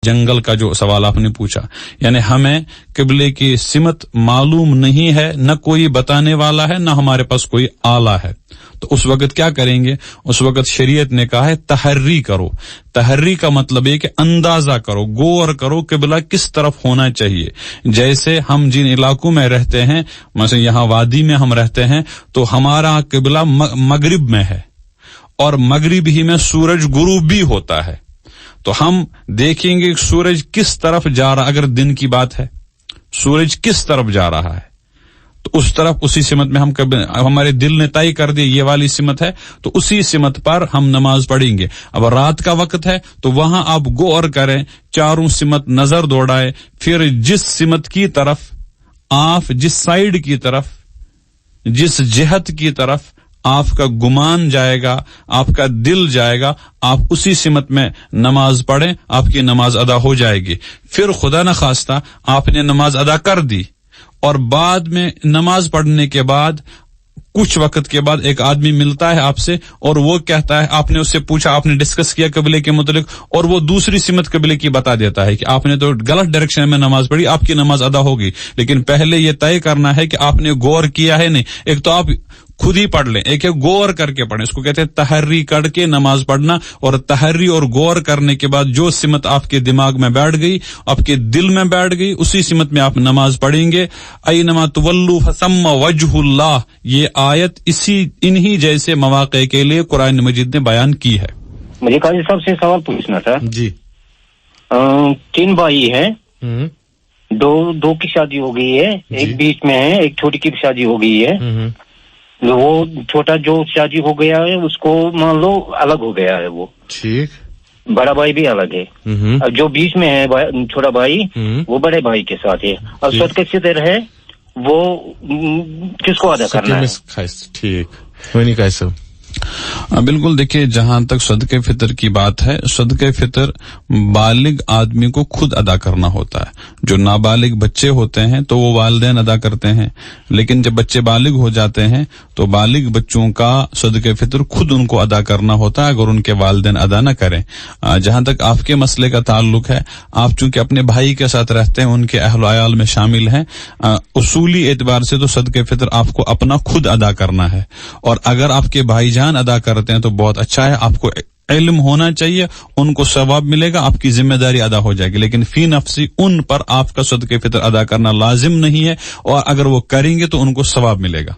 जंगल का जो सवाल आपने पूछा, यानी हमें किबले की सिमत मालूम नहीं है, न कोई बताने वाला है, न हमारे पास कोई आला है, तो उस वक्त क्या करेंगे? उस वक्त शरीयत ने कहा है तहर्री करो। तहर्री का मतलब है कि अंदाजा करो, गौर करो किबला किस तरफ होना चाहिए। जैसे हम जिन इलाकों में रहते हैं, मतलब यहाँ वादी में हम रहते हैं, तो हमारा किबला मगरिब में है और मगरिब ही में सूरज गुरूब भी होता है, तो हम देखेंगे सूरज किस तरफ जा रहा, अगर दिन की बात है सूरज किस तरफ जा रहा है तो उस तरफ, उसी सिमत में हम हमारे दिल ने तय कर दिया ये वाली सिमत है तो उसी सिमत पर हम नमाज पढ़ेंगे। अब रात का वक्त है तो वहां आप गौर करें, चारों सिमत नजर दौड़ाए, फिर जिस सिमत की तरफ आप, जिस साइड की तरफ, जिस जिहत की तरफ आपका गुमान जाएगा, आपका दिल जाएगा, आप उसी सिमत में नमाज पढ़ें, आपकी नमाज अदा हो जाएगी। फिर खुदा न खास्ता आपने नमाज अदा कर दी और बाद में नमाज पढ़ने के बाद कुछ वक्त के बाद एक आदमी मिलता है आपसे और वो कहता है, आपने उससे पूछा, आपने डिस्कस किया कबीले के मुतालिक और वो दूसरी सिमत कबीले की बता देता है कि आपने तो गलत डायरेक्शन में नमाज पढ़ी, आपकी नमाज अदा होगी। लेकिन पहले ये तय करना है कि आपने गौर किया है नहीं। एक तो आप खुद ही पढ़ लें, एक है गौर करके पढ़ें, इसको कहते हैं तहर्री करके नमाज पढ़ना। और तहर्री और गौर करने के बाद जो सिमत आपके दिमाग में बैठ गई, आपके दिल में बैठ गई, उसी सिमत में आप नमाज पढ़ेंगे। ऐनमा तुवल्लु फसम्मा वजहुल्लाह, ये आयत इन्हीं जैसे मवाक़े के लिए कुरान मजीद ने बयान की है। मुझे काजी साहब से सवाल पूछना था जी। 3 भाई हैं, दो की शादी हो गई है, एक बीच में है, एक छोटी की शादी हो गई है। वो छोटा जो शादी हो गया है उसको मान लो अलग हो गया है, वो ठीक, बड़ा भाई भी अलग है। अब जो बीच में है छोटा भाई, वो बड़े भाई के साथ है। अब सदक़े फितर है वो किसको अदा करना है? ठीक, वो नहीं कैसे? बिल्कुल, देखिए जहां तक सदके फितर की बात है, सदके फितर बालिग आदमी को खुद अदा करना होता है। जो नाबालिग बच्चे होते हैं तो वो वालिदैन अदा करते हैं, लेकिन जब बच्चे बालिग हो जाते हैं तो बालिग बच्चों का सदके फितर खुद उनको अदा करना होता है, अगर उनके वालिदैन अदा न करें। जहां तक आपके मसले का ताल्लुक है, आप चूंकि अपने भाई के साथ रहते हैं, उनके अहल आयाल में शामिल हैं, उसूली एतबार से तो सदके फितर आपको अपना खुद अदा करना है। और अगर आपके भाईजान अदा करते हैं तो बहुत अच्छा है, आपको इल्म होना चाहिए, उनको सवाब मिलेगा, आपकी जिम्मेदारी अदा हो जाएगी। लेकिन फी नफ्सी उन पर आपका सदके फितर अदा करना लाजिम नहीं है, और अगर वो करेंगे तो उनको सवाब मिलेगा।